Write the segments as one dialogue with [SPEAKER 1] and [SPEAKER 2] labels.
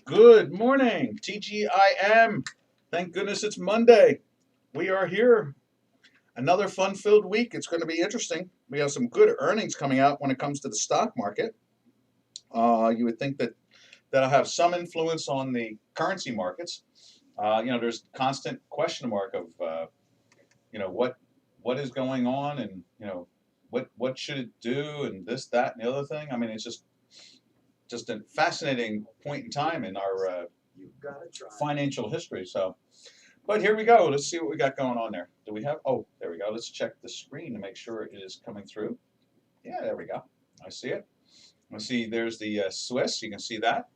[SPEAKER 1] Good morning, TGIM. Thank goodness it's Monday. We are here. Another fun-filled week. It's going to be interesting. We have some good earnings coming out when it comes to the stock market. You would think that that'll have some influence on the currency markets. There's constant question mark of, what is going on, and what should it do, and this, that, and the other thing. I mean, it's just a fascinating point in time in our financial history. So, but here we go. Let's see what we got going on there. Do we have? Oh, there we go. Let's check the screen to make sure it is coming through. Yeah, there we go. I see it. Let's see. There's the Swiss. You can see that.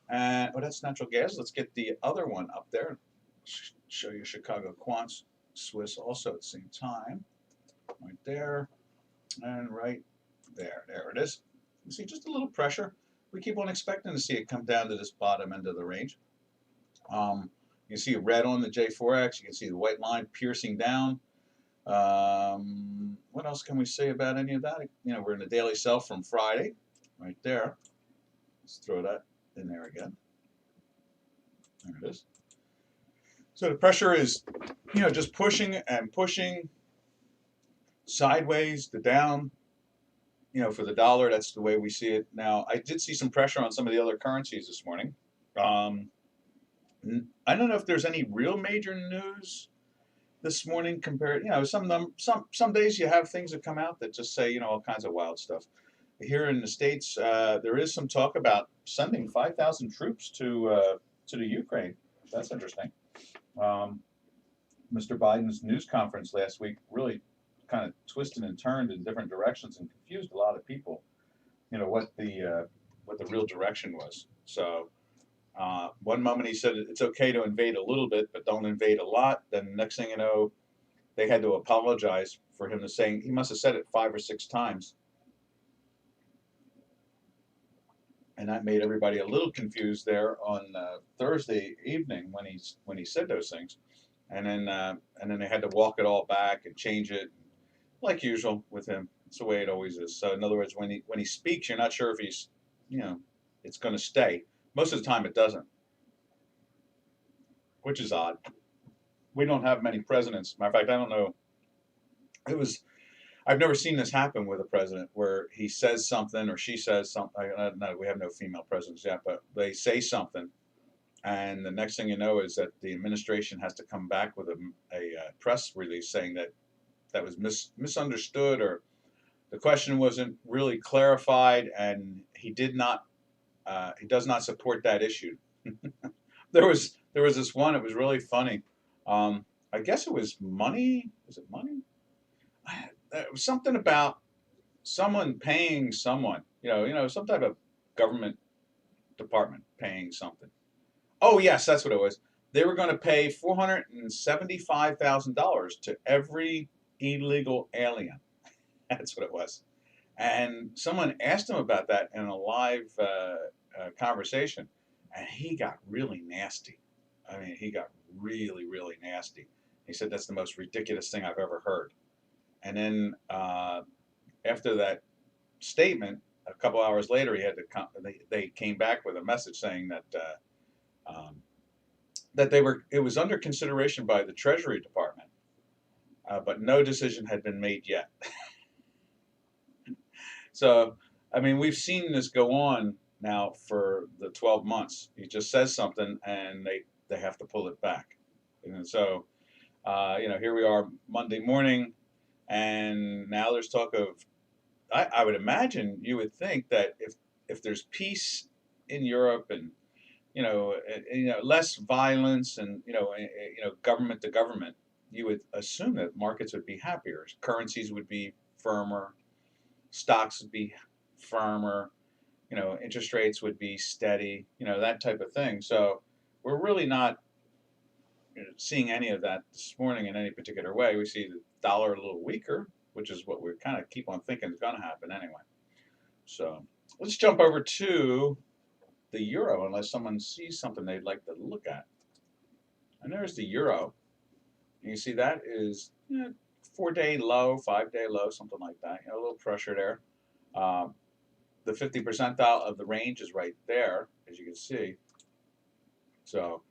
[SPEAKER 1] And that's natural gas. Let's get the other one up there. Show you Chicago quants, Swiss also at the same time. Right there, and right there. There it is. You see just a little pressure. We keep on expecting to see it come down to this bottom end of the range. You see red on the J4X. You can see the white line piercing down. What else can we say about any of that? We're in the daily sell from Friday, right there. Let's throw that in there again. There it is. So the pressure is, just pushing and pushing sideways to down. For the dollar, that's the way we see it. Now, I did see some pressure on some of the other currencies this morning. I don't know if there's any real major news this morning compared. Some days you have things that come out that just say all kinds of wild stuff. Here in the States, there is some talk about sending 5,000 troops to the Ukraine. That's interesting. Mr. Biden's news conference last week really kind of twisted and turned in different directions and confused a lot of people. What the real direction was. So one moment he said it's okay to invade a little bit, but don't invade a lot. Then next thing you know, they had to apologize for him to saying he must have said it 5 or 6 times. And that made everybody a little confused there on Thursday evening when he said those things, and then they had to walk it all back and change it, like usual with him. It's the way it always is. So in other words, when he speaks, you're not sure if he's it's going to stay. Most of the time, it doesn't, which is odd. We don't have many presidents. Matter of fact, I don't know. I've never seen this happen with a president where he says something or she says something. No, we have no female presidents yet, but they say something, and the next thing you know is that the administration has to come back with a press release saying that was misunderstood, or the question wasn't really clarified, and he does not support that issue. There was this one. It was really funny. I guess it was money. Was it money? It was something about someone paying someone, some type of government department paying something. Oh, yes, that's what it was. They were going to pay $475,000 to every illegal alien. That's what it was. And someone asked him about that in a live conversation, and he got really nasty. I mean, he got really, really nasty. He said, that's the most ridiculous thing I've ever heard. And then after that statement, a couple hours later, they came back with a message saying that it was under consideration by the Treasury Department, but no decision had been made yet. So, I mean, we've seen this go on now for the 12 months. He just says something, and they have to pull it back. And so, here we are Monday morning. And now there's talk of, I would imagine you would think that if there's peace in Europe and less violence and government to government, you would assume that markets would be happier, currencies would be firmer, stocks would be firmer, interest rates would be steady, that type of thing. So we're really not seeing any of that this morning in any particular way. We see the dollar a little weaker, which is what we kind of keep on thinking is going to happen anyway. So let's jump over to the euro, unless someone sees something they'd like to look at. And there's the euro. You see that is 4-day low, 5-day low, something like that. You know, a little pressure there. The 50 percentile of the range is right there, as you can see. So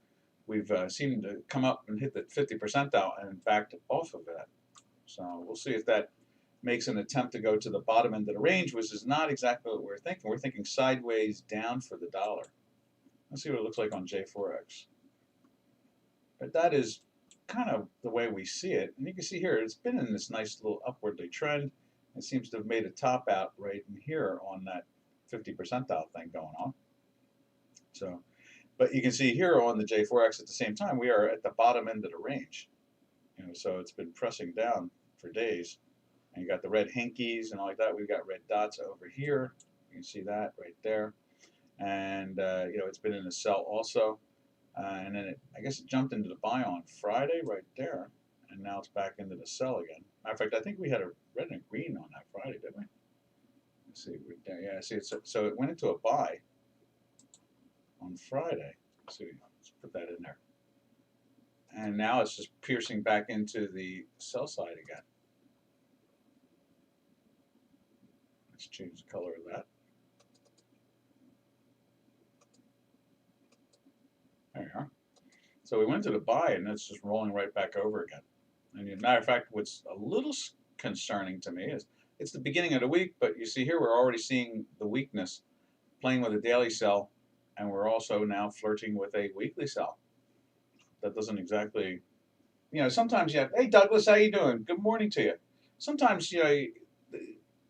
[SPEAKER 1] we've seemed to come up and hit the 50 percentile and backed off of that. So we'll see if that makes an attempt to go to the bottom end of the range, which is not exactly what we're thinking. We're thinking sideways down for the dollar. Let's see what it looks like on J4X. But that is kind of the way we see it. And you can see here, it's been in this nice little upwardly trend. It seems to have made a top out right in here on that 50 percentile thing going on. So, but you can see here on the J4X at the same time, we are at the bottom end of the range. You know, so it's been pressing down for days. And you got the red hinkies and all like that. We've got red dots over here. You can see that right there. And, you know, it's been in a sell also. And then I guess it jumped into the buy on Friday right there. And now it's back into the sell again. Matter of fact, I think we had a red and a green on that Friday, didn't we? Let's see. Yeah, see, so it went into a buy on Friday. Let's see. Let's put that in there. And now it's just piercing back into the sell side again. Let's change the color of that. There you are. So we went to the buy, and it's just rolling right back over again. And as a matter of fact, what's a little concerning to me is it's the beginning of the week, but you see here we're already seeing the weakness playing with a daily sell, and we're also now flirting with a weekly sell. That doesn't exactly, you know, sometimes you have, hey Douglas, how you doing? Good morning to you. Sometimes, you know,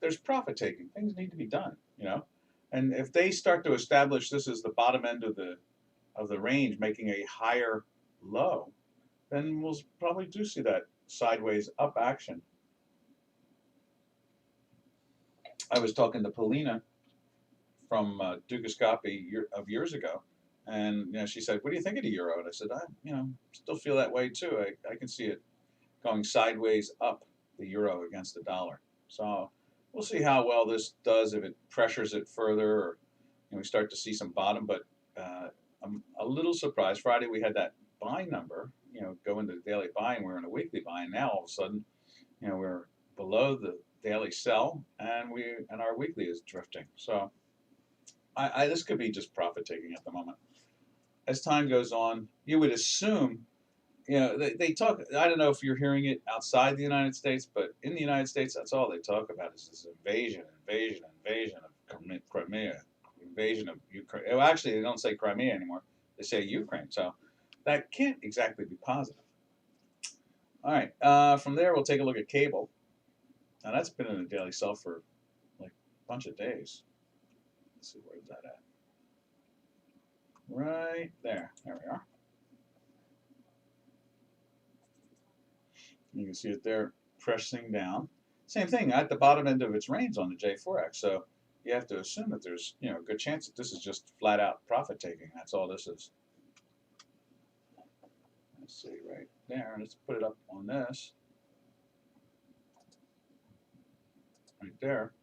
[SPEAKER 1] there's profit taking. Things need to be done, you know. And if they start to establish this is the bottom end of the range, making a higher low, then we'll probably do see that sideways up action. I was talking to Paulina from Dukascopy of years ago, and you know, she said, "What do you think of the euro?" And I said, you know, still feel that way too. I can see it going sideways up, the euro against the dollar. So we'll see how well this does, if it pressures it further, or you know, we start to see some bottom. But I'm a little surprised. Friday we had that buy number, you know, go into the daily buy, and we're in a weekly buy, and now all of a sudden, you know, we're below the daily sell, and our weekly is drifting. So this could be just profit taking at the moment. As time goes on, you would assume, you know, they talk, I don't know if you're hearing it outside the United States, but in the United States, that's all they talk about is this invasion of Crimea, invasion of Ukraine. Well, actually, they don't say Crimea anymore. They say Ukraine. So that can't exactly be positive. All right. From there, we'll take a look at cable. Now, that's been in a daily sell for like a bunch of days. Let's see, where's that at? Right there. There we are. You can see it there pressing down. Same thing at the bottom end of its range on the J4X. So you have to assume that there's, you know, a good chance that this is just flat out profit taking. That's all this is. Let's see right there. Let's put it up on this. Right there.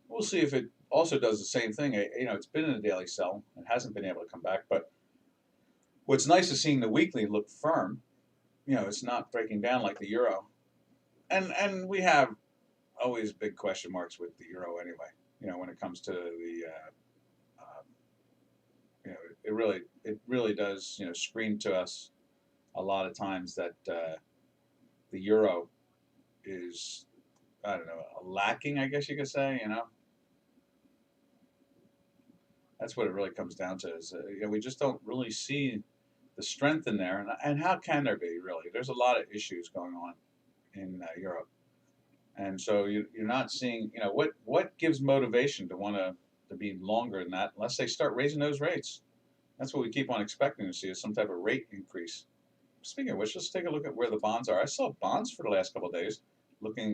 [SPEAKER 1] We'll see if it also does the same thing. You know, it's been in a daily sell. It hasn't been able to come back. But what's nice is seeing the weekly look firm. You know, it's not breaking down like the euro. And we have always big question marks with the euro anyway. You know, when it comes to the, you know, it really does, you know, scream to us a lot of times that the euro is, I don't know, lacking, I guess you could say, you know. That's what it really comes down to is, you know, we just don't really see the strength in there. And how can there be, really? There's a lot of issues going on in Europe. And so you're not seeing, you know, what gives motivation to want to be longer than that unless they start raising those rates. That's what we keep on expecting to see, is some type of rate increase. Speaking of which, let's take a look at where the bonds are. I saw bonds for the last couple of days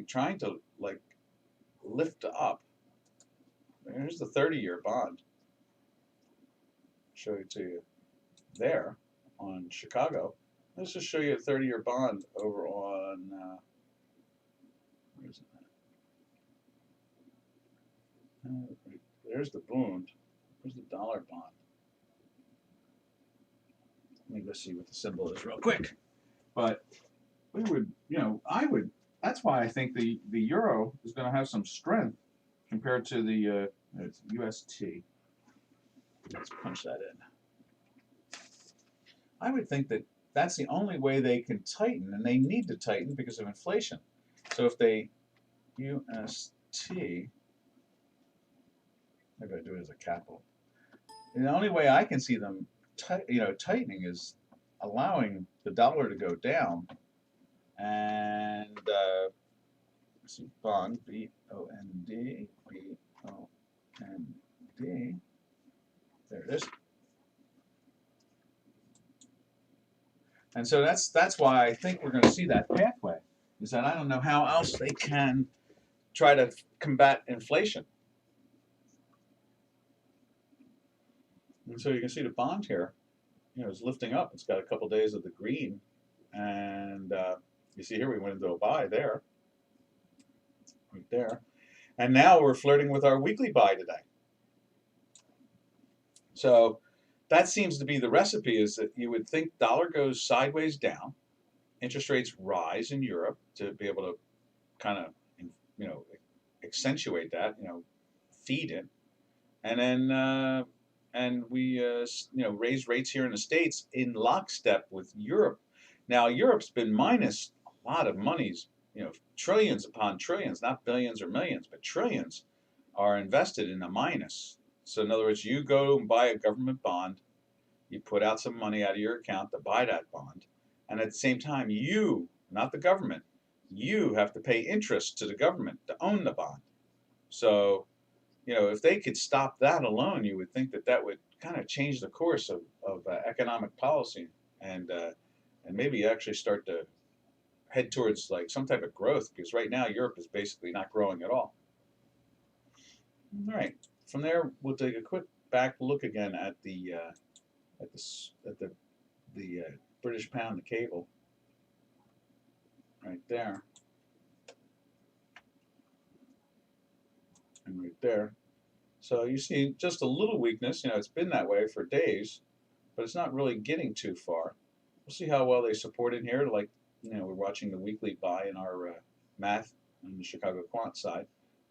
[SPEAKER 1] trying to like lift up. Here's the 30-year bond. Show it to you there on Chicago. Let's just show you a 30-year bond over on, where is it? There's the bond. Where's the dollar bond? Let me go see what the symbol is real quick. But we would, that's why I think the euro is going to have some strength compared to the UST. Let's punch that in. I would think that that's the only way they can tighten, and they need to tighten because of inflation. So if they UST, maybe I do it as a capital. And the only way I can see them, tightening is allowing the dollar to go down, and let's see, bond BOND. There it is. And so that's why I think we're going to see that pathway. Is that I don't know how else they can try to combat inflation. And so you can see the bond here, is lifting up. It's got a couple days of the green, and you see here we went into a buy there, right there, and now we're flirting with our weekly buy today. So that seems to be the recipe, is that you would think dollar goes sideways down, interest rates rise in Europe to be able to kind of, accentuate that, feed it, and then we raise rates here in the States in lockstep with Europe. Now Europe's been minus a lot of monies, trillions upon trillions, not billions or millions, but trillions are invested in a minus. So in other words, you go and buy a government bond, you put out some money out of your account to buy that bond, and at the same time you, not the government, you have to pay interest to the government to own the bond. So, if they could stop that alone, you would think that that would kind of change the course of economic policy, and maybe actually start to head towards like some type of growth, because right now Europe is basically not growing at all. All right, from there we'll take a quick back look again at the British pound, the cable, right there, and right there. So you see just a little weakness. It's been that way for days, but it's not really getting too far. We'll see how well they support in here. Like, we're watching the weekly buy in our math on the Chicago quant side,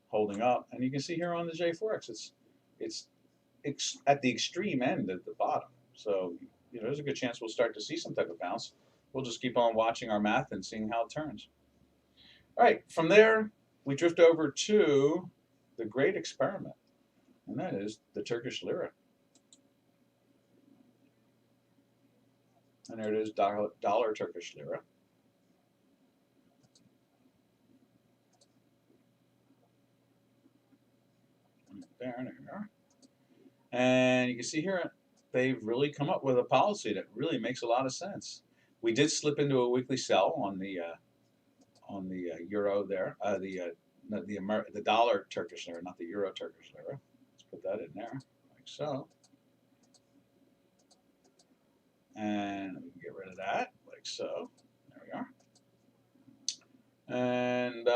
[SPEAKER 1] holding up, and you can see here on the J4X, it's at the extreme end at the bottom. So there's a good chance we'll start to see some type of bounce. We'll just keep on watching our math and seeing how it turns. All right, from there we drift over to the great experiment, and that is the Turkish Lira. And there it is, dollar Turkish Lira. There. And you can see here, they've really come up with a policy that really makes a lot of sense. We did slip into a weekly sell on the euro there, the dollar Turkish Lira, not the euro Turkish Lira. Let's put that in there, like so. And we can get rid of that, like so. There we are. And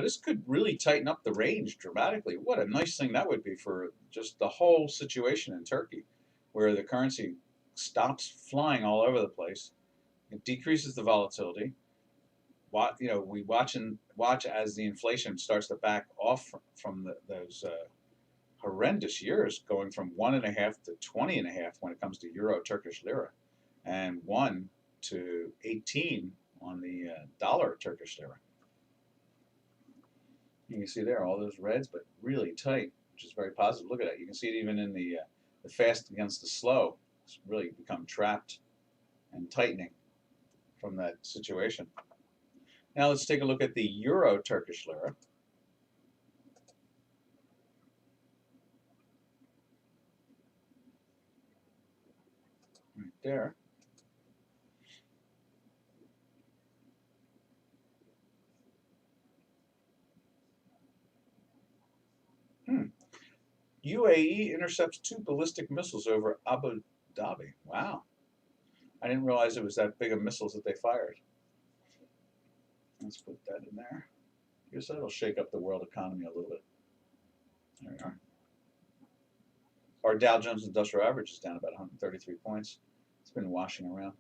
[SPEAKER 1] this could really tighten up the range dramatically. What a nice thing that would be for just the whole situation in Turkey, where the currency stops flying all over the place. It decreases the volatility. We watch as the inflation starts to back off from those horrendous years, going from 1.5 to 20.5 when it comes to euro Turkish lira, and 1 to 18 on the dollar Turkish lira. You can see there all those reds, but really tight, which is very positive. Look at that. You can see it even in the fast against the slow. It's really become trapped and tightening from that situation. Now let's take a look at the euro Turkish lira. Right there. UAE intercepts 2 ballistic missiles over Abu Dhabi. Wow. I didn't realize it was that big of missiles that they fired. Let's put that in there. I guess that'll shake up the world economy a little bit. There we are. Our Dow Jones Industrial Average is down about 133 points. It's been washing around.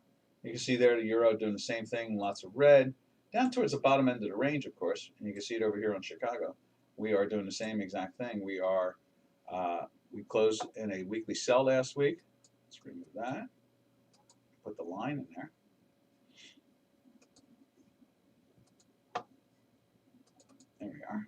[SPEAKER 1] You can see there the euro doing the same thing, lots of red. Down towards the bottom end of the range, of course, and you can see it over here on Chicago. We are doing the same exact thing. We closed in a weekly sell last week. Let's remove that. Put the line in there. There we are.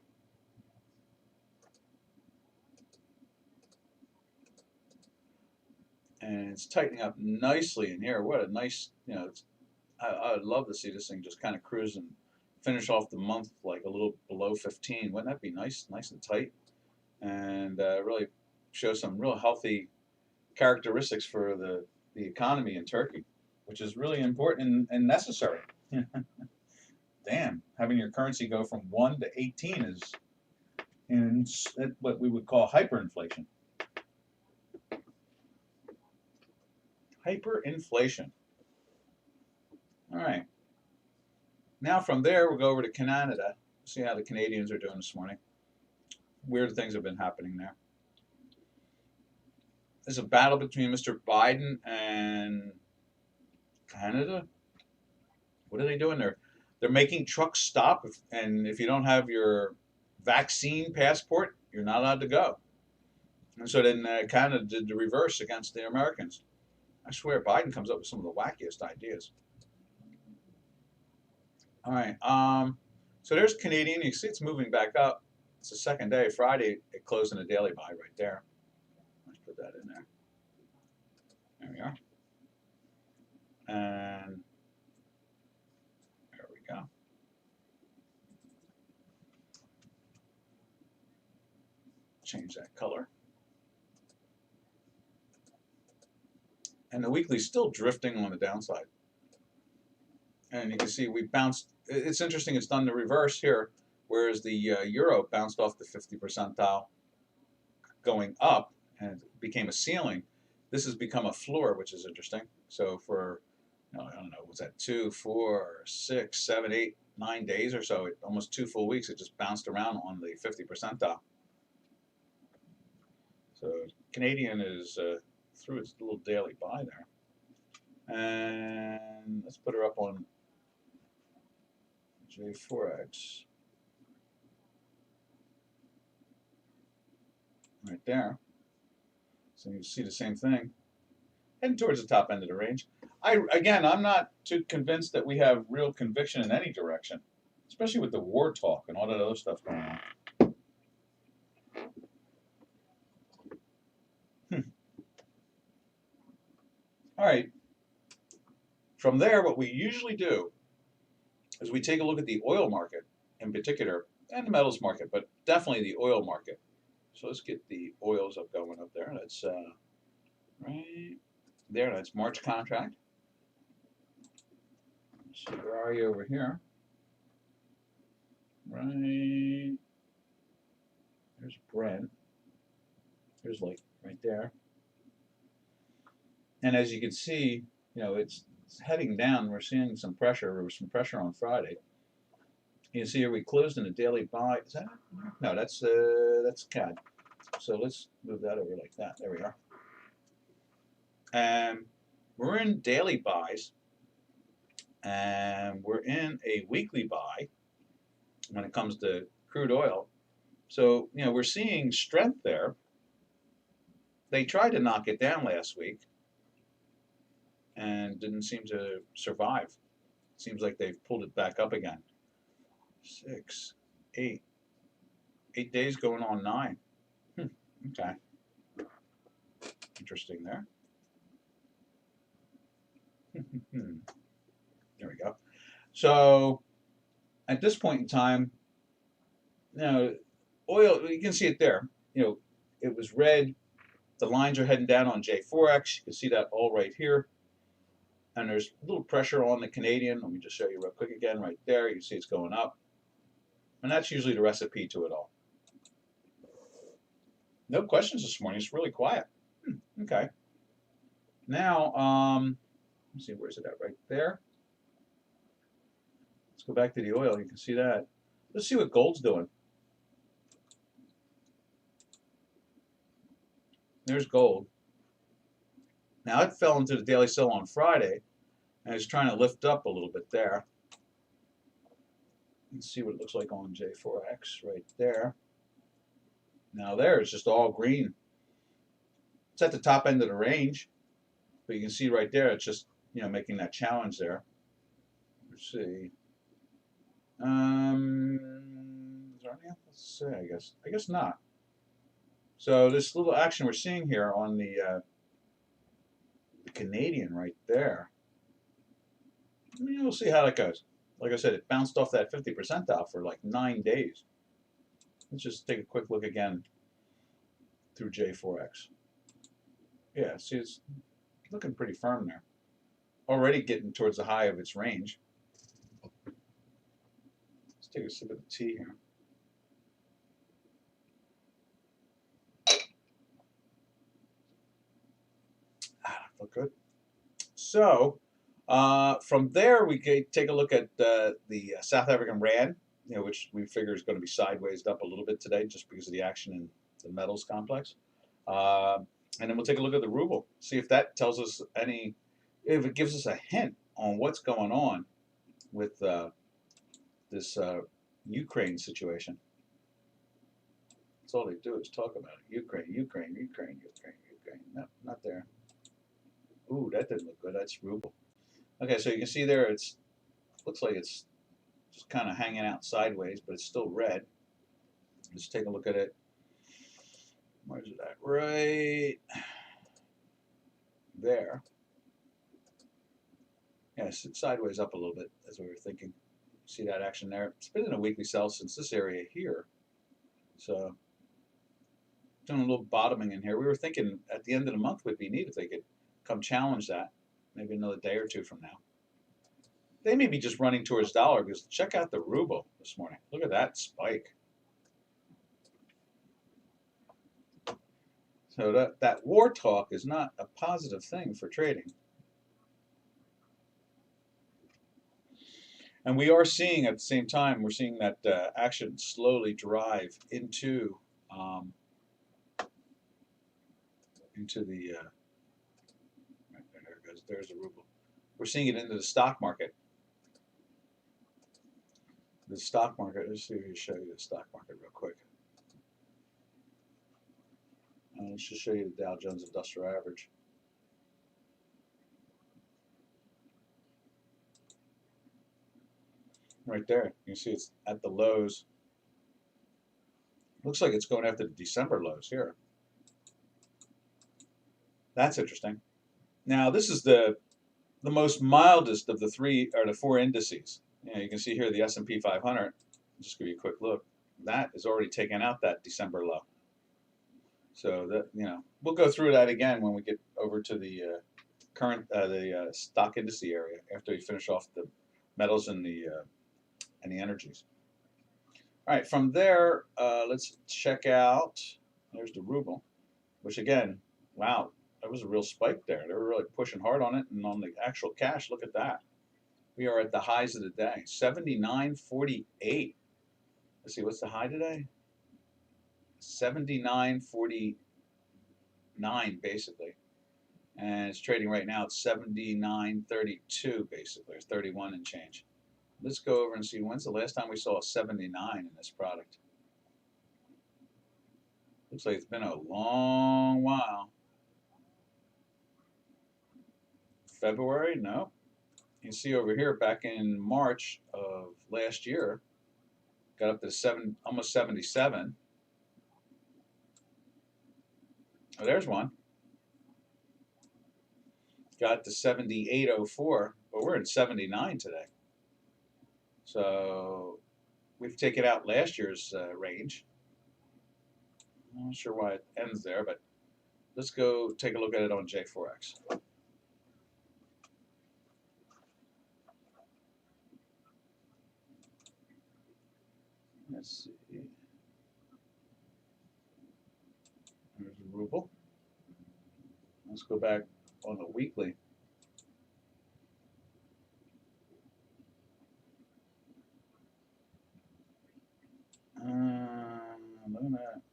[SPEAKER 1] And it's tightening up nicely in here. What a nice, I would love to see this thing just kind of cruise and finish off the month like a little below 15. Wouldn't that be nice, nice and tight, and really show some real healthy characteristics for the economy in Turkey, which is really important and necessary. Damn, having your currency go from 1 to 18 is in what we would call hyperinflation. Hyperinflation. All right. Now from there, we'll go over to Canada. See how the Canadians are doing this morning. Weird things have been happening there. There's a battle between Mr. Biden and Canada. What are they doing there? They're making trucks stop, and if you don't have your vaccine passport, you're not allowed to go. And so then Canada did the reverse against the Americans. I swear, Biden comes up with some of the wackiest ideas. All right. So there's Canadian. You see it's moving back up. It's the second day. Friday, it closed in a daily buy right there. Let's put that in there. There we are. And there we go. Change that color. And the weekly's still drifting on the downside. And you can see we bounced. It's interesting, it's done the reverse here, whereas the euro bounced off the 50 percentile going up and became a ceiling. This has become a floor, which is interesting. So for, I don't know, was that 2, 4, 6, 7, 8, 9 days or so, almost 2 full weeks, it just bounced around on the 50 percentile. So Canadian is through its little daily buy there. And let's put her up on J4X. Right there. So you see the same thing. Heading towards the top end of the range. Again, I'm not too convinced that we have real conviction in any direction, especially with the war talk and all that other stuff going on. All right. From there, what we usually do is we take a look at the oil market in particular, and the metals market, but definitely the oil market. So let's get the oils up going up there. That's right there. That's March contract. Let's see, where are you over here? Right. There's Brent. There's like right there. And as you can see, it's heading down. We're seeing some pressure. There was some pressure on Friday. You can see here we closed in a daily buy. Is that? No, that's CAD. So let's move that over like that. There we are. And we're in daily buys, and we're in a weekly buy when it comes to crude oil. So we're seeing strength there. They tried to knock it down last week and didn't seem to survive. Seems like they've pulled it back up again. 6, 8 days going on 9. Okay. Interesting there. There we go. So at this point in time, oil, you can see it there. It was red. The lines are heading down on J4X. You can see that all right here. And there's a little pressure on the Canadian. Let me just show you real quick again right there. You can see it's going up. And that's usually the recipe to it all. No questions this morning. It's really quiet. Okay. Now, let's see, where's it at? Right there. Let's go back to the oil. You can see that. Let's see what gold's doing. There's gold. Now it fell into the daily sell on Friday, and it's trying to lift up a little bit there. Let's see what it looks like on J4X right there. Now there, it's just all green. It's at the top end of the range, but you can see right there, it's just, you know, making that challenge there. Let's see. Is there anything else to say? I guess not. So this little action we're seeing here on the Canadian right there. I mean, we'll see how that goes. Like I said, it bounced off that 50 percentile for like 9 days. Let's just take a quick look again through J4X. Yeah, see, it's looking pretty firm there. Already getting towards the high of its range. Let's take a sip of the tea here. Look good. So from there, we can take a look at the South African rand, you know, which we figure is going to be sideways up a little bit today, just because of the action in the metals complex. And then we'll take a look at the ruble, see if that tells us if it gives us a hint on what's going on with this Ukraine situation. That's all they do is talk about it. Ukraine, Ukraine, Ukraine, Ukraine, Ukraine. No, not there. Ooh, that didn't look good. That's ruble. Okay, so you can see there, looks like it's just kind of hanging out sideways, but it's still red. Let's take a look at it. Where's it at? Right there. Yeah, it's sideways up a little bit, as we were thinking. See that action there? It's been in a weekly sell since this area here. So, doing a little bottoming in here. We were thinking at the end of the month would be neat if they could come challenge that, maybe another day or two from now. They may be just running towards dollar, because check out the ruble this morning. Look at that spike. So that war talk is not a positive thing for trading. And we are seeing at the same time, we're seeing that action slowly drive into the right there it goes. There's the ruble. We're seeing it into the stock market. The stock market. Let's see if we show you the stock market real quick. Let's just show you the Dow Jones Industrial Average. Right there, you can see it's at the lows. Looks like it's going after the December lows here. That's interesting. Now this is the most mildest of the four indices. You know, you can see here the S&P 500. I'll just give you a quick look. That is already taken out that December low. So that, you know, we'll go through that again when we get over to the current stock indice area after we finish off the metals and the energies. All right, from there, let's check out. There's the ruble, which again, wow, that was a real spike there. They were really pushing hard on it, and on the actual cash, look at that. We are at the highs of the day, 79.48. Let's see, what's the high today? 79.49 basically, and it's trading right now at 79.32 basically, or 31 and change. Let's go over and see when's the last time we saw a 79 in this product. Looks like it's been a long while. February? No. You can see over here back in March of last year, got up to almost 77. Oh, there's one. Got to 78.04, but we're in 79 today. So we've taken out last year's range. I'm not sure why it ends there, but let's go take a look at it on J4X. Let's see. There's the ruble. Let's go back on the weekly.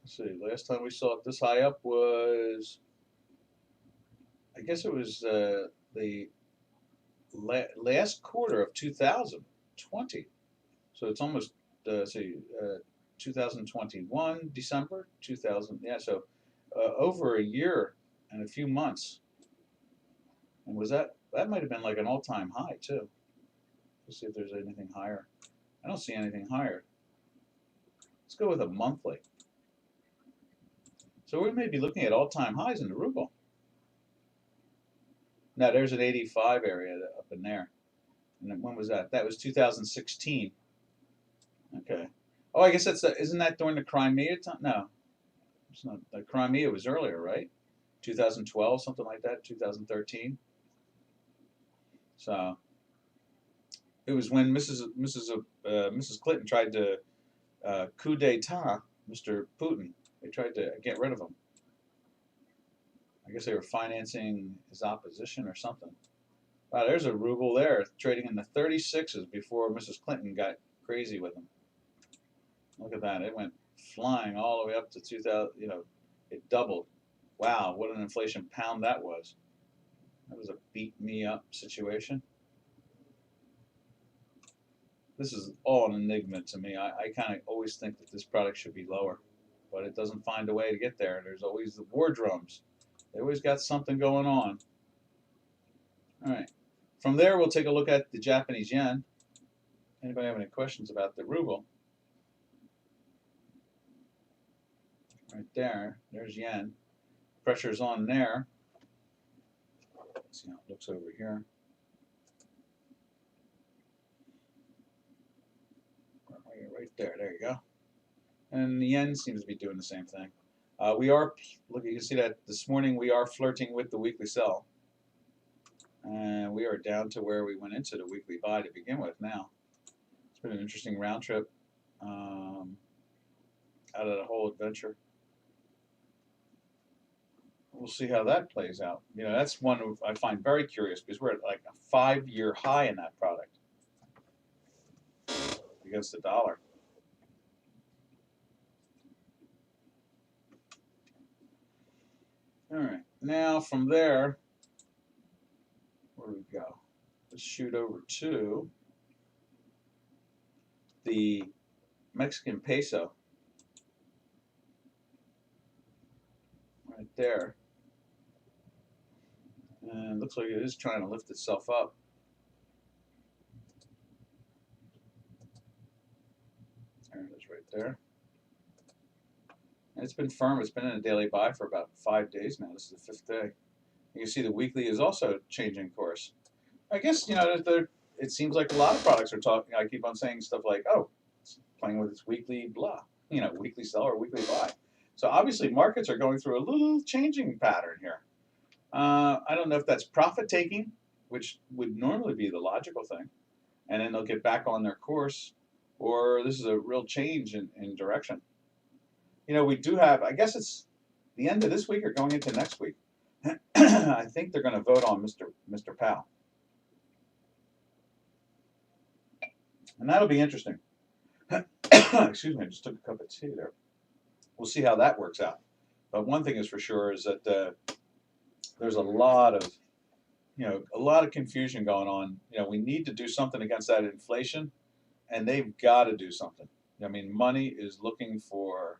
[SPEAKER 1] Let's see. Last time we saw it this high up was, I guess it was the last quarter of 2020. So it's almost, see, 2021, December 2000, yeah, so over a year and a few months. And was that might have been like an all-time high too. Let's see if there's anything higher. I don't see anything higher. Let's go with a monthly. So we may be looking at all-time highs in the ruble. Now there's an 85 area up in there. And then when was that? That was 2016. Okay. Oh, I guess isn't that during the Crimea time? No, it's not. The Crimea was earlier, right? 2012, something like that. 2013. So it was when Mrs. Clinton tried to coup d'état Mr. Putin. They tried to get rid of him. I guess they were financing his opposition or something. Wow, there's a ruble there trading in the 36s before Mrs. Clinton got crazy with him. Look at that. It went flying all the way up to 2000, it doubled. Wow, what an inflation pound that was. That was a beat me up situation. This is all an enigma to me. I kind of always think that this product should be lower, but it doesn't find a way to get there. There's always the war drums. They always got something going on. All right. From there, we'll take a look at the Japanese yen. Anybody have any questions about the ruble? Right there. There's yen. Pressure's on there. Let's see how it looks over here. Right there. There you go. And the yen seems to be doing the same thing. We are, look, you can see that this morning we are flirting with the weekly sell. And we are down to where we went into the weekly buy to begin with now. It's been an interesting round trip out of the whole adventure. We'll see how that plays out. That's one I find very curious because we're at like a 5-year high in that product against the dollar. All right, now from there, where do we go? Let's shoot over to the Mexican peso. Right there. And it looks like it is trying to lift itself up. There it is right there. And it's been firm. It's been in a daily buy for about 5 days now. This is the 5th day. You can see the weekly is also changing course. I guess, it seems like a lot of products are talking. I keep on saying stuff like, oh, it's playing with its weekly blah, weekly sell or weekly buy. So obviously markets are going through a little changing pattern here. I don't know if that's profit taking, which would normally be the logical thing, and then they'll get back on their course, or this is a real change in direction. We do have, I guess it's the end of this week or going into next week. I think they're going to vote on Mr. Powell. And that'll be interesting. Excuse me, I just took a cup of tea there. We'll see how that works out. But one thing is for sure is that there's a lot of confusion going on. We need to do something against that inflation, and they've got to do something. I mean, money is looking for,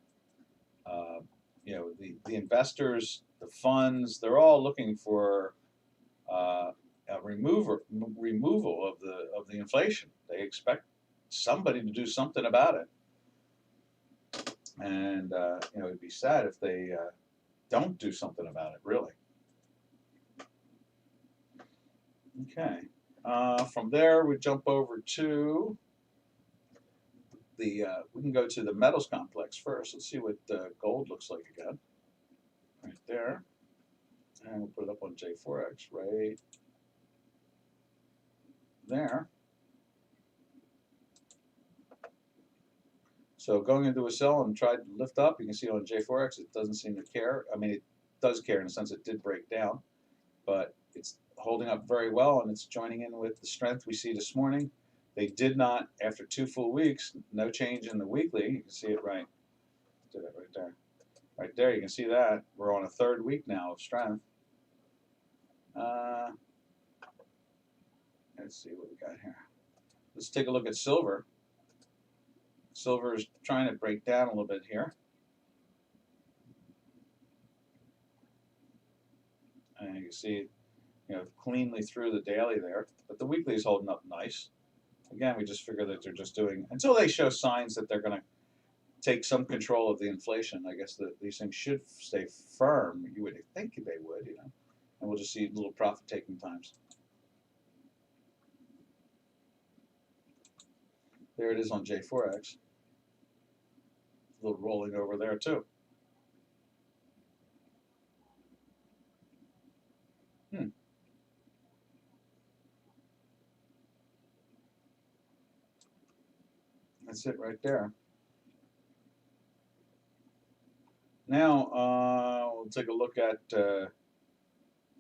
[SPEAKER 1] the investors, the funds, they're all looking for a removal of the inflation. They expect somebody to do something about it, and it'd be sad if they don't do something about it, really. Okay. From there, we jump over to we can go to the metals complex first. Let's see what gold looks like again. Right there. And we'll put it up on J4X right there. So going into a sell and tried to lift up, you can see on J4X it doesn't seem to care. I mean, it does care in a sense it did break down, but it's holding up very well, and it's joining in with the strength we see this morning. They did not, after 2 full weeks, no change in the weekly. You can see it right. Do that right there. Right there, you can see that. We're on a 3rd week now of strength. Let's see what we got here. Let's take a look at silver. Silver is trying to break down a little bit here. And you can see, cleanly through the daily there. But the weekly is holding up nice. Again, we just figure that they're just doing, until they show signs that they're going to take some control of the inflation. I guess that these things should stay firm. You would think they would, and we'll just see little profit-taking times. There it is on J4X. A little rolling over there too. That's it right there. Now we'll take a look at,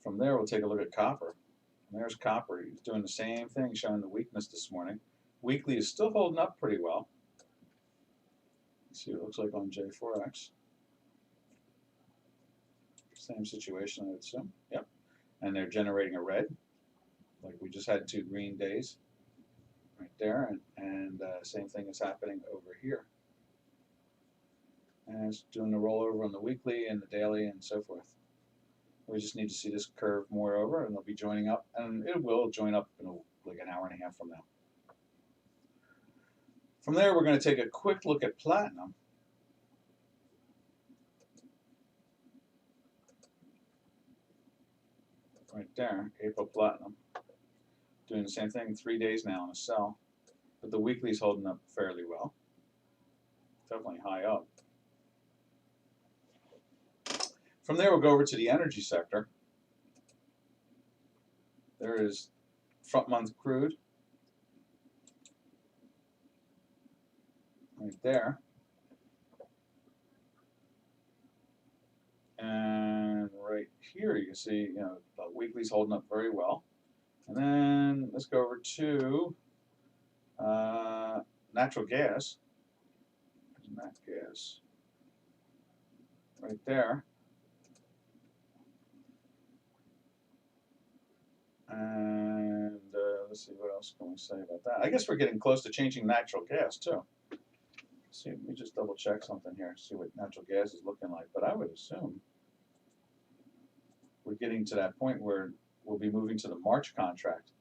[SPEAKER 1] from there we'll take a look at copper. And there's copper. He's doing the same thing, showing the weakness this morning. Weekly is still holding up pretty well. Let's see what it looks like on J4X. Same situation, I would assume. Yep. And they're generating a red, like we just had 2 green days right there. And same thing is happening over here. And it's doing the rollover on the weekly and the daily and so forth. We just need to see this curve more over, and they'll be joining up, and it will join up in like an hour and a half from now. From there, we're going to take a quick look at platinum. Right there, April platinum. Doing the same thing, 3 days now in a sell, but the weekly's holding up fairly well. Definitely high up. From there, we'll go over to the energy sector. There is front month crude right there. And right here, you can see, the weekly's holding up very well. And then let's go over to natural gas. Nat gas right there. And let's see, what else can we say about that? I guess we're getting close to changing natural gas too. Let's see, let me just double check something here, see what natural gas is looking like. But I would assume we're getting to that point where we'll be moving to the March contract.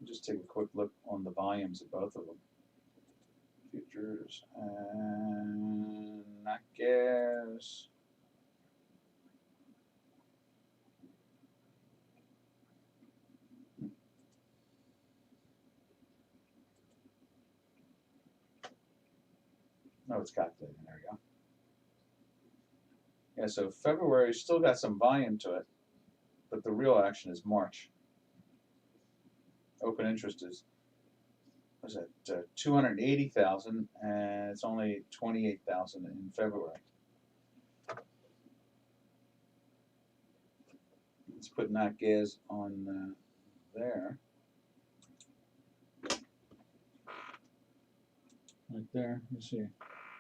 [SPEAKER 1] Just take a quick look on the volumes of both of them. Futures and nat gas. No, it's calculating. There we go. Yeah, so February still got some volume to it, but the real action is March. Open interest is, what is that, 280,000, and it's only 28,000 in February. Let's put nat gas on there. Right there, you see.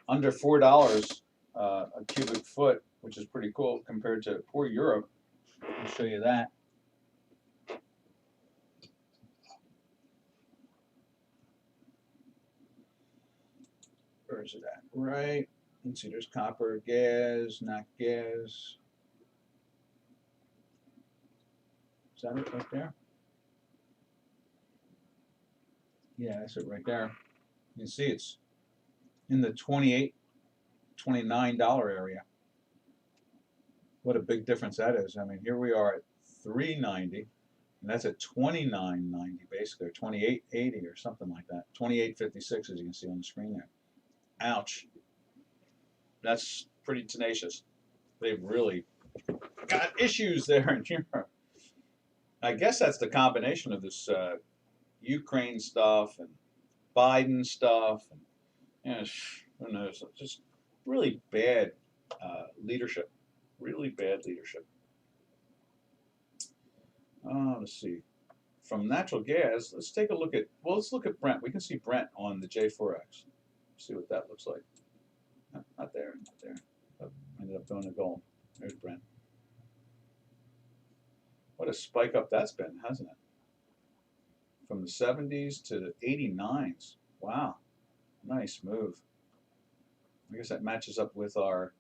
[SPEAKER 1] Under $4 a cubic foot, which is pretty cool compared to poor Europe. I'll show you that. Where is it at? Right. You can see there's copper, gas, nat gas. Is that it right there? Yeah, that's it right there. You can see it's in the $28, $29 area. What a big difference that is. I mean, here we are at $3.90, and that's at $29.90 basically, or $28.80 or something like that. $28.56 as you can see on the screen there. Ouch. That's pretty tenacious. They've really got issues there in Europe. I guess that's the combination of this Ukraine stuff and Biden stuff, and who knows, just really bad leadership. Really bad leadership. Let's see. From natural gas, let's take a look at, well, let's look at Brent. We can see Brent on the J4X. See what that looks like. No, not there, not there. I ended up going to gold. There's Brent. What a spike up that's been, hasn't it? From the 70s to the 89s. Wow. Nice move. I guess that matches up with our,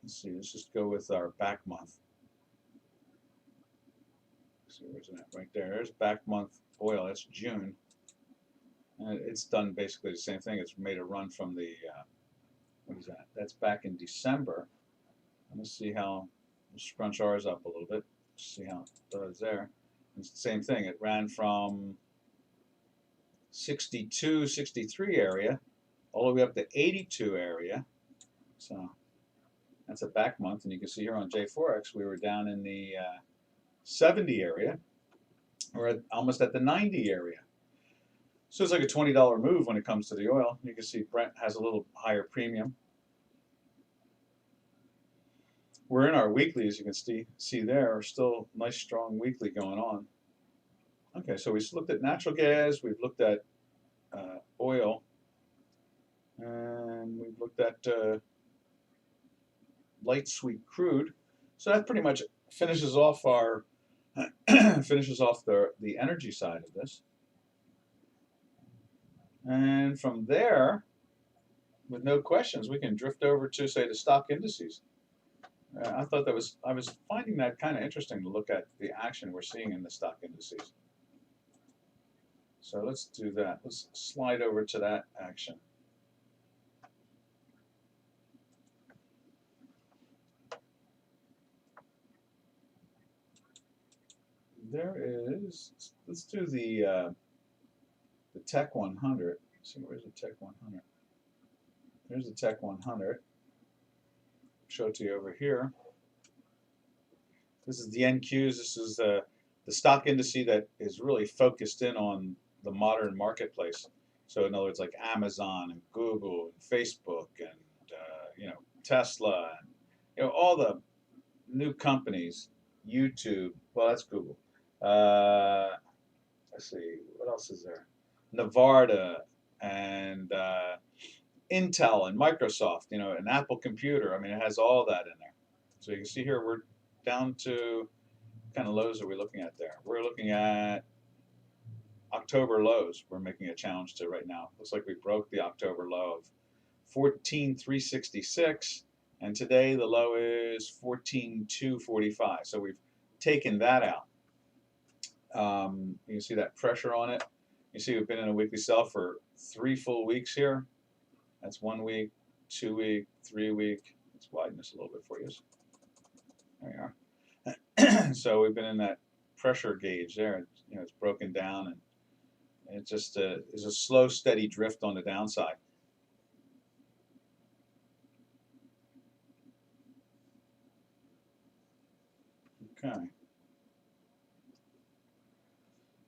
[SPEAKER 1] let's see, let's just go with our back month. Let's see, where's that? Right there. There's back month oil. That's June. And it's done basically the same thing. It's made a run from the, what is that? That's back in December. Let's see how, we'll scrunch ours up a little bit. See how it does there. It's the same thing. It ran from 62, 63 area all the way up to 82 area. So that's a back month. And you can see here on J4X, we were down in the 70 area. We're almost at the 90 area. So it's like a $20 move when it comes to the oil. You can see Brent has a little higher premium. We're in our weekly, as you can see there, still nice strong weekly going on. Okay, so we've looked at natural gas, we've looked at oil, and we've looked at light sweet crude. So that pretty much finishes off our finishes off the energy side of this. And from there, with no questions, we can drift over to, say, the stock indices. I thought that I was finding that kind of interesting to look at the action we're seeing in the stock indices. So let's do that. Let's slide over to that action. There is, let's do the Tech 100. Let's see, where's the Tech 100? There's the Tech 100. Show it to you over here. This is the NQs. This is the stock indice that is really focused in on the modern marketplace. So in other words, like Amazon and Google and Facebook and Tesla and all the new companies. YouTube. Well, that's Google. Let's see, what else is there? Nevada and Intel and Microsoft, an Apple computer. I mean, it has all that in there. So you can see here we're down to, what kind of lows are we looking at there? We're looking at October lows. We're making a challenge to right now. Looks like we broke the October low of 14,366, and today the low is 14,245. So we've taken that out. You can see that pressure on it. You see we've been in a weekly sell for 3 full weeks here. That's 1 week, 2 week, 3 week. Let's widen this a little bit for you. There you are. So we've been in that pressure gauge there. It's broken down, and it just is a slow, steady drift on the downside. Okay.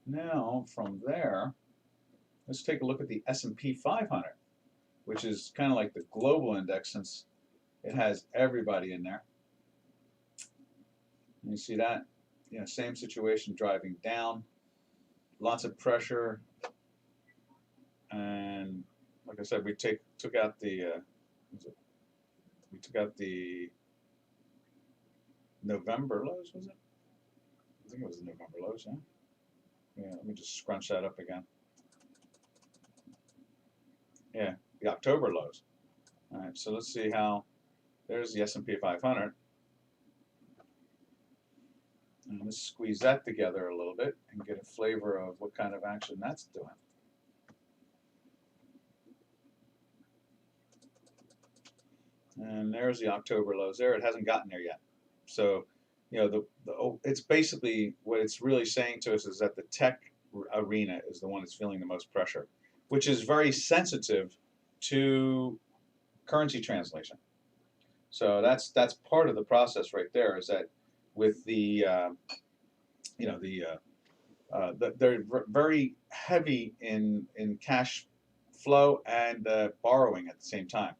[SPEAKER 1] Now from there, let's take a look at the S&P 500, which is kind of like the global index since it has everybody in there. And you see that? Same situation, driving down, lots of pressure, and like I said, we took out the November lows, was it? I think it was the November lows, huh? Yeah, let me just scrunch that up again. Yeah, the October lows. All right, so let's see how, there's the S&P 500. And let's squeeze that together a little bit and get a flavor of what kind of action that's doing. And there's the October lows there. It hasn't gotten there yet. So, it's basically what it's really saying to us is that the tech arena is the one that's feeling the most pressure, which is very sensitive to currency translation. So that's part of the process right there. Is that with they're very heavy in cash flow and borrowing at the same time.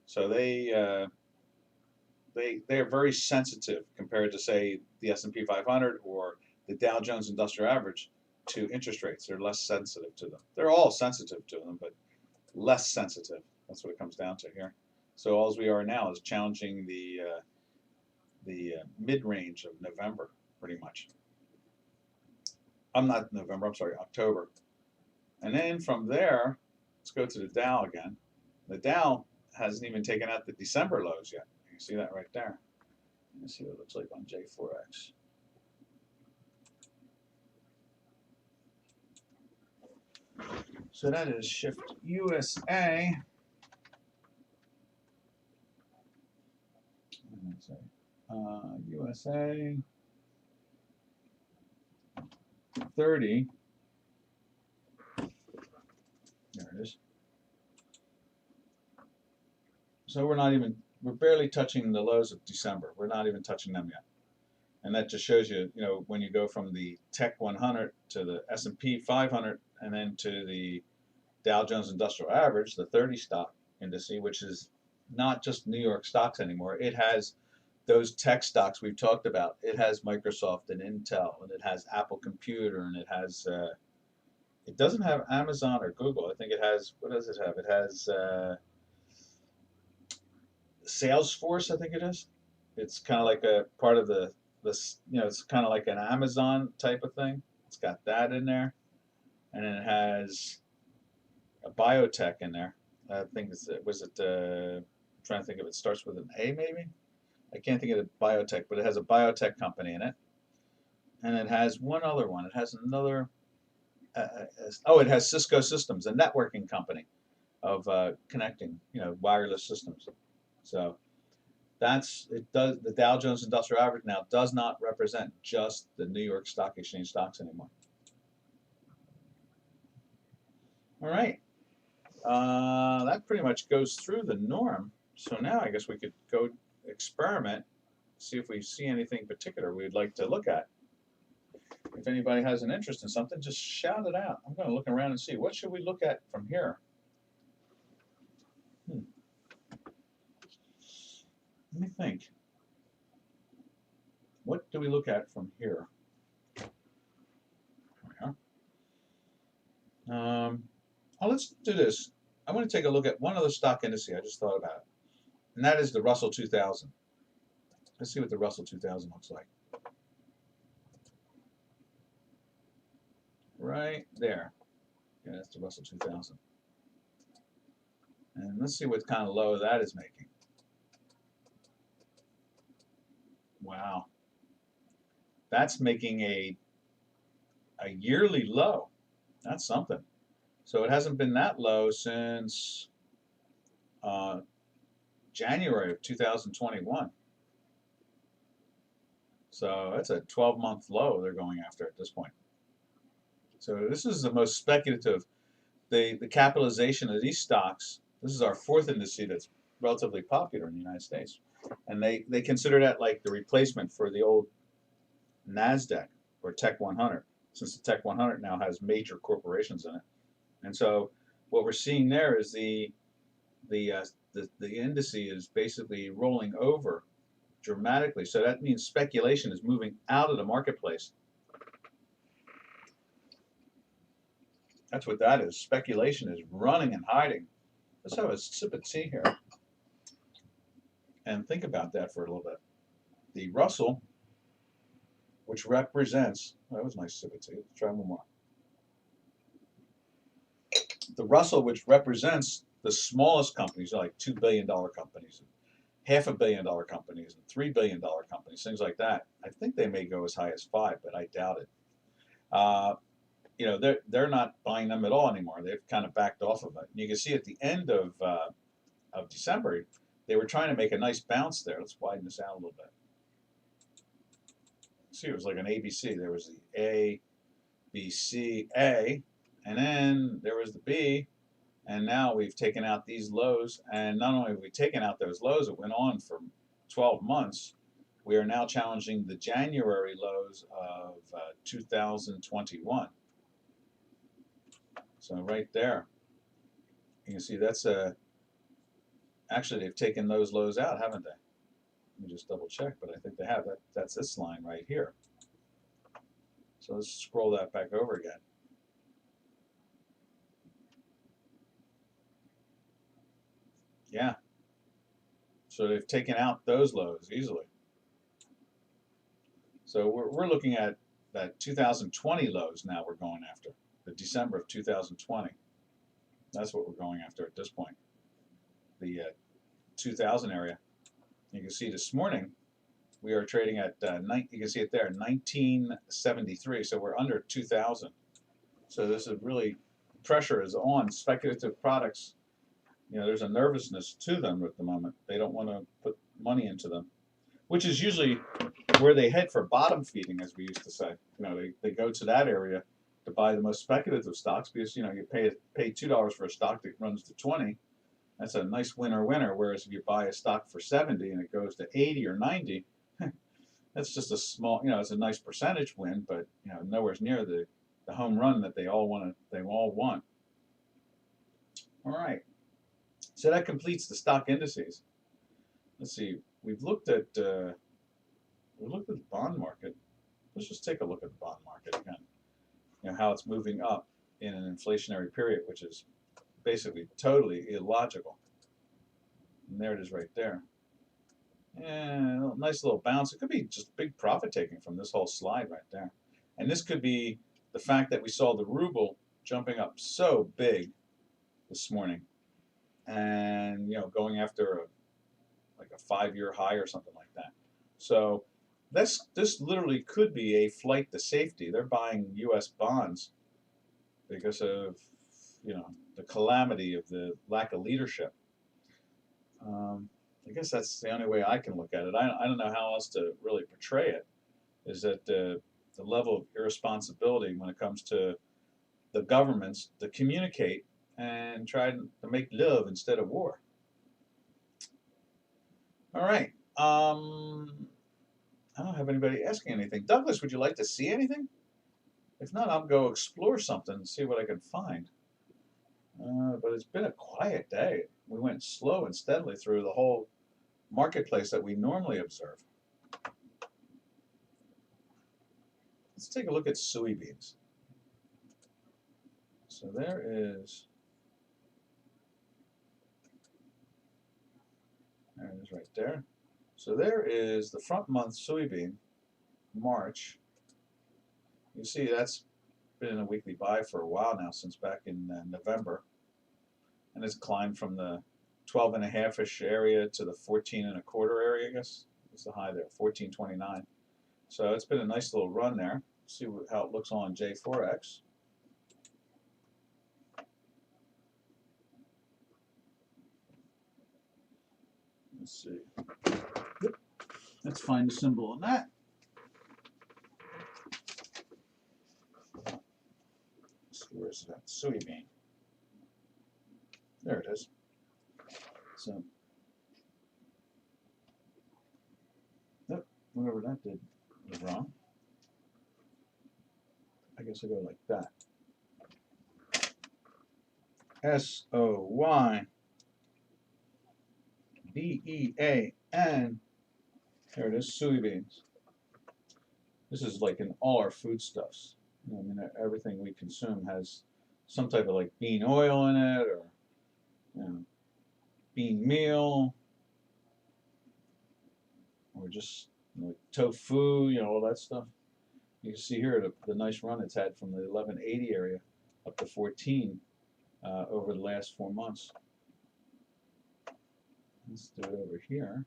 [SPEAKER 1] So they're very sensitive compared to, say, the S&P 500 or the Dow Jones Industrial Average to interest rates. They're less sensitive to them. They're all sensitive to them, but less sensitive. That's what it comes down to here. So all we are now is challenging the mid-range of November, pretty much. I'm sorry, October. And then from there, let's go to the Dow again. The Dow hasn't even taken out the December lows yet. You can see that right there. Let's see what it looks like on J4X. So that is Shift USA. USA 30. There it is. So we're barely touching the lows of December. We're not even touching them yet. And that just shows you, when you go from the Tech 100 to the S&P 500 and then to the Dow Jones Industrial Average, the 30 stock index, which is not just New York stocks anymore. It has those tech stocks we've talked about. It has Microsoft and Intel, and it has Apple Computer, and it has, it doesn't have Amazon or Google. I think it has, what does it have? It has Salesforce, I think it is. It's kind of like a part of it's kind of like an Amazon type of thing. It's got that in there. And then it has a biotech in there. I think I'm trying to think of it, starts with an A maybe? I can't think of the biotech, but it has a biotech company in it. And it has one other one. It has another, it has Cisco Systems, a networking company of connecting, wireless systems. So the Dow Jones Industrial Average now does not represent just the New York Stock Exchange stocks anymore. All right. That pretty much goes through the norm. So now I guess we could go experiment, see if we see anything particular we'd like to look at. If anybody has an interest in something, just shout it out. I'm going to look around and see, what should we look at from here? Let me think. What do we look at from here? Let's do this. I want to take a look at one other stock index I just thought about, and that is the Russell 2000. Let's see what the Russell 2000 looks like. Right there. Yeah, that's the Russell 2000. And let's see what kind of low that is making. Wow. That's making a yearly low. That's something. So it hasn't been that low since January of 2021. So that's a 12-month low they're going after at this point. So this is the most speculative. The capitalization of these stocks, this is our fourth index that's relatively popular in the United States. And they consider that like the replacement for the old NASDAQ or Tech 100, since the Tech 100 now has major corporations in it. And so what we're seeing there is the index is basically rolling over dramatically. So that means speculation is moving out of the marketplace. That's what that is. Speculation is running and hiding. Let's have a sip of tea here and think about that for a little bit. The Russell, which represents, that was a nice sip of tea. Let's try one more. The Russell, which represents the smallest companies, like $2 billion companies, $500 million companies, and $3 billion companies, things like that. I think they may go as high as 5, but I doubt it. They're not buying them at all anymore. They've kind of backed off of it. And you can see at the end of December, they were trying to make a nice bounce there. Let's widen this out a little bit. See, it was like an ABC. There was the A, B, C, A, and then there was the B, and now we've taken out these lows. And not only have we taken out those lows, it went on for 12 months. We are now challenging the January lows of 2021. So right there, you can see that's actually they've taken those lows out, haven't they? Let me just double check, but I think they have. That's this line right here. So let's scroll that back over again. Yeah. So they've taken out those lows easily. So we're looking at that 2020 lows now we're going after. The December of 2020. That's what we're going after at this point. the 2000 area. You can see this morning we are trading at you can see it there, 1973. So we're under 2000. So this is really, pressure is on speculative products. You know, there's a nervousness to them at the moment. They don't want to put money into them, which is usually where they head for bottom feeding, as we used to say. You know, they go to that area to buy the most speculative stocks because, you know, you pay $2 for a stock that runs to 20. That's a nice winner. Whereas if you buy a stock for 70 and it goes to 80 or 90, that's just a small, you know, it's a nice percentage win, but, you know, nowhere near the home run that they all want. All right. So that completes the stock indices. Let's see. We've looked at the bond market. Let's just take a look at the bond market again. You know, how it's moving up in an inflationary period, which is basically totally illogical. And there it is right there. And a nice little bounce. It could be just big profit taking from this whole slide right there. And this could be the fact that we saw the ruble jumping up so big this morning, and, you know, going after like a 5-year high or something like that. So this literally could be a flight to safety. They're buying U.S. bonds because of, you know, the calamity of the lack of leadership. I guess that's the only way I can look at it. I don't know how else to really portray it, is that the level of irresponsibility when it comes to the governments to communicate and try to make love instead of war. All right. I don't have anybody asking anything. Douglas, would you like to see anything? If not, I'll go explore something and see what I can find. But it's been a quiet day. We went slow and steadily through the whole marketplace that we normally observe. Let's take a look at soybeans. So there it is right there. So there is the front month soybean, March. You see that's been in a weekly buy for a while now, since back in November. And it's climbed from the 12.5-ish area to the 14.25 area, I guess. It's the high there, 14.29. So it's been a nice little run there. See how it looks on J4X. Let's see. Let's find a symbol on that. So where's that soybean? There it is. So, whatever that did was wrong. I guess I'll go like that. SOYBEAN. There it is, soybeans. This is like in all our foodstuffs. I mean, everything we consume has some type of like bean oil in it, or, you know, bean meal, or just, you know, tofu, you know, all that stuff. You can see here the nice run it's had from the 1180 area up to 14 over the last 4 months. Let's do it over here.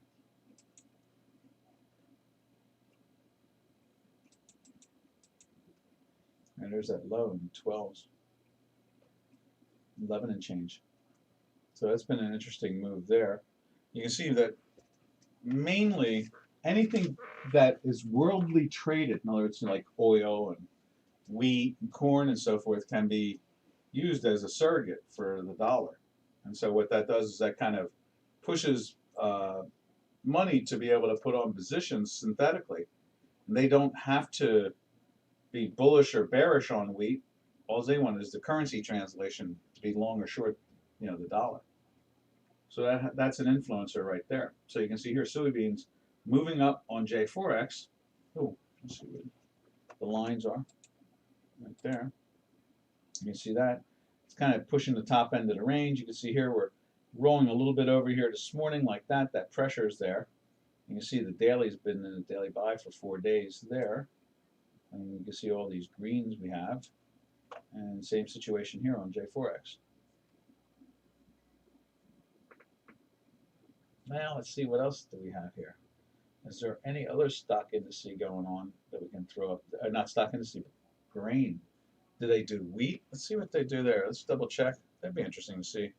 [SPEAKER 1] And there's that low in the 12s, 11 and change. So that's been an interesting move there. You can see that mainly anything that is worldly traded, in other words, like oil and wheat and corn and so forth, can be used as a surrogate for the dollar. And so what that does is that kind of pushes money to be able to put on positions synthetically. And they don't have to be bullish or bearish on wheat. All they want is the currency translation to be long or short, you know, the dollar. So that's an influencer right there. So you can see here soybeans moving up on J4X. Oh, let's see what the lines are right there. You can see that. It's kind of pushing the top end of the range. You can see here we're rolling a little bit over here this morning like that. That pressure is there. You can see the daily's been in a daily buy for 4 days there. And you can see all these greens we have. And same situation here on J4X. Now let's see, what else do we have here? Is there any other stock industry going on that we can throw up? Not stock industry, but grain. Do they do wheat? Let's see what they do there. Let's double check. That'd be interesting to see.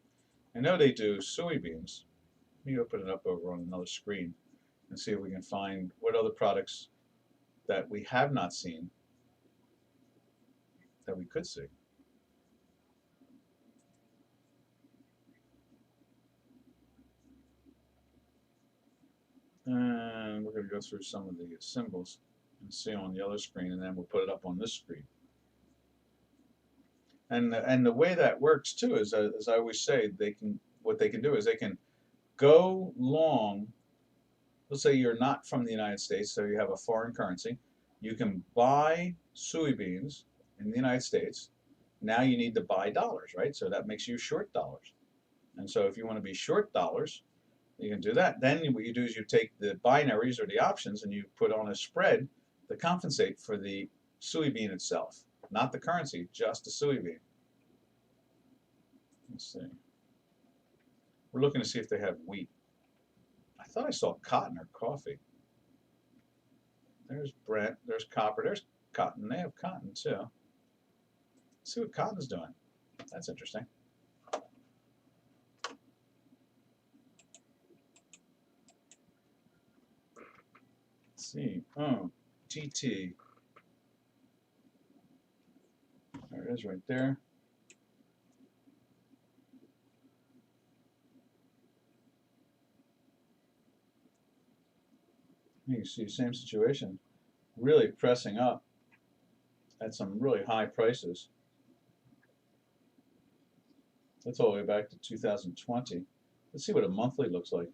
[SPEAKER 1] I know they do soybeans. Let me open it up over on another screen and see if we can find what other products that we have not seen that we could see. And we're going to go through some of the symbols and see on the other screen, and then we'll put it up on this screen. And the way that works too is, as I always say, what they can do is they can go long. Let's say you're not from the United States, so you have a foreign currency. You can buy soybeans in the United States. Now you need to buy dollars, right? So that makes you short dollars. And so if you want to be short dollars, you can do that. Then what you do is you take the binaries or the options and you put on a spread to compensate for the soybean itself, not the currency, just the soybean. Let's see. We're looking to see if they have wheat. I thought I saw cotton or coffee. There's Brent, there's copper, there's cotton. They have cotton too. Let's see what cotton's doing. That's interesting. Let's see. Oh, TT. There it is right there. You can see same situation, really pressing up at some really high prices. That's all the way back to 2020. Let's see what a monthly looks like.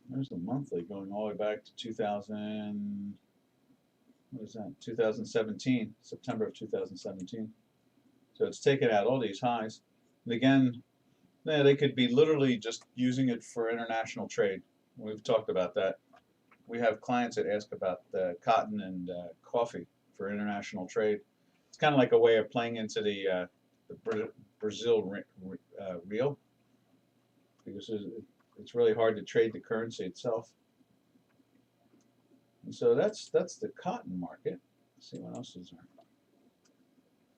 [SPEAKER 1] There's the monthly going all the way back to 2000. What is that? 2017, September of 2017. So it's taken out all these highs. And again, yeah, they could be literally just using it for international trade. We've talked about that. We have clients that ask about cotton and coffee for international trade. It's kind of like a way of playing into the Brazil real, because it's really hard to trade the currency itself. And so that's the cotton market. Let's see what else is there.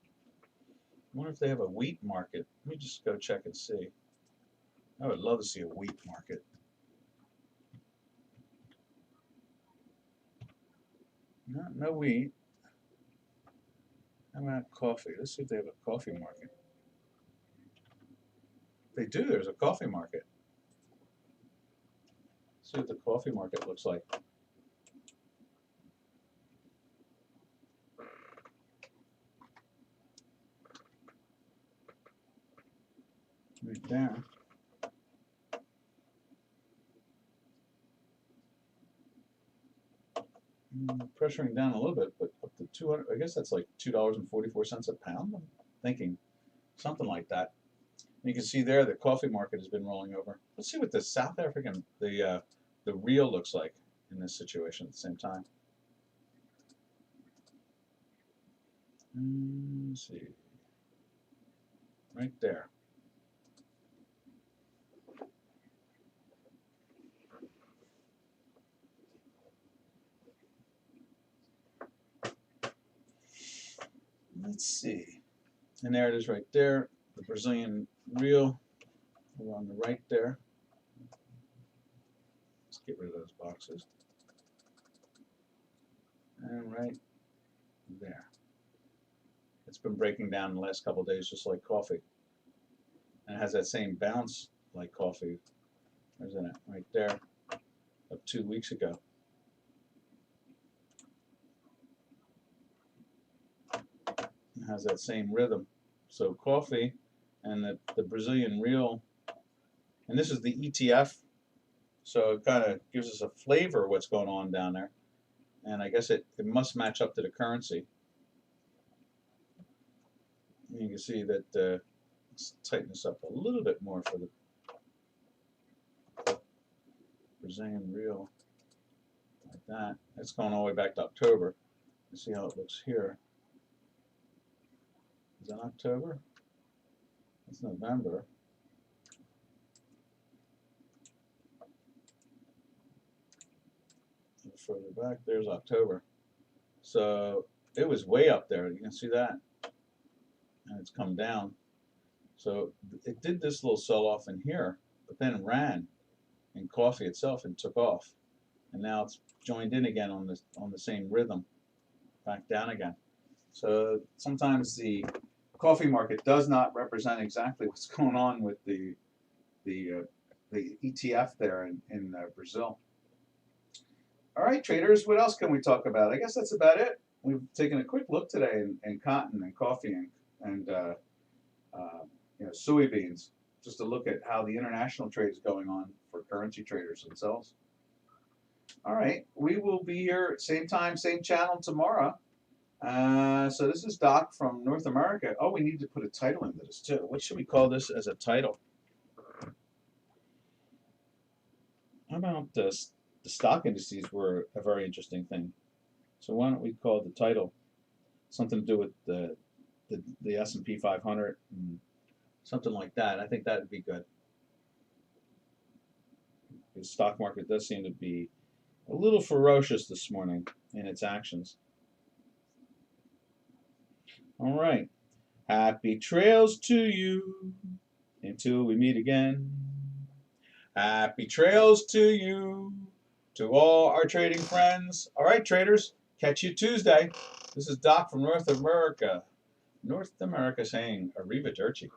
[SPEAKER 1] I wonder if they have a wheat market. Let me just go check and see. I would love to see a wheat market. No wheat. How about coffee? Let's see if they have a coffee market. They do. There's a coffee market. Let's see what the coffee market looks like. Right there. Pressuring down a little bit, but up to 200. I guess that's like $2.44 a pound. I'm thinking something like that. And you can see there the coffee market has been rolling over. Let's see what the South African, the real looks like in this situation at the same time. Let's see. Right there. Let's see. And there it is right there. The Brazilian real over on the right there. Let's get rid of those boxes. And right there. It's been breaking down in the last couple of days just like coffee. And it has that same bounce like coffee. There's that right there of 2 weeks ago. It has that same rhythm. So coffee and the Brazilian real, and this is the ETF, so it kind of gives us a flavor of what's going on down there. And I guess it must match up to the currency. And you can see that, let's tighten this up a little bit more for the Brazilian real, like that. It's going all the way back to October. You see how it looks here. Is that October? It's November. Further back, there's October. So it was way up there. You can see that, and it's come down. So it did this little sell-off in here, but then ran in coffee itself and took off, and now it's joined in again on the same rhythm, back down again. So sometimes the coffee market does not represent exactly what's going on with the ETF there in Brazil. All right, traders, what else can we talk about? I guess that's about it. We've taken a quick look today in cotton and coffee and soybeans, just to look at how the international trade is going on for currency traders themselves. All right, we will be here same time, same channel tomorrow. So this is Doc from North America. Oh, we need to put a title into this too. What should we call this as a title? How about this? The stock indices were a very interesting thing. So why don't we call the title something to do with the S&P 500 and something like that. I think that would be good. The stock market does seem to be a little ferocious this morning in its actions. All right. Happy trails to you until we meet again. Happy trails to you, to all our trading friends. All right, traders, catch you Tuesday. This is Doc from North America. North America saying arrivederci.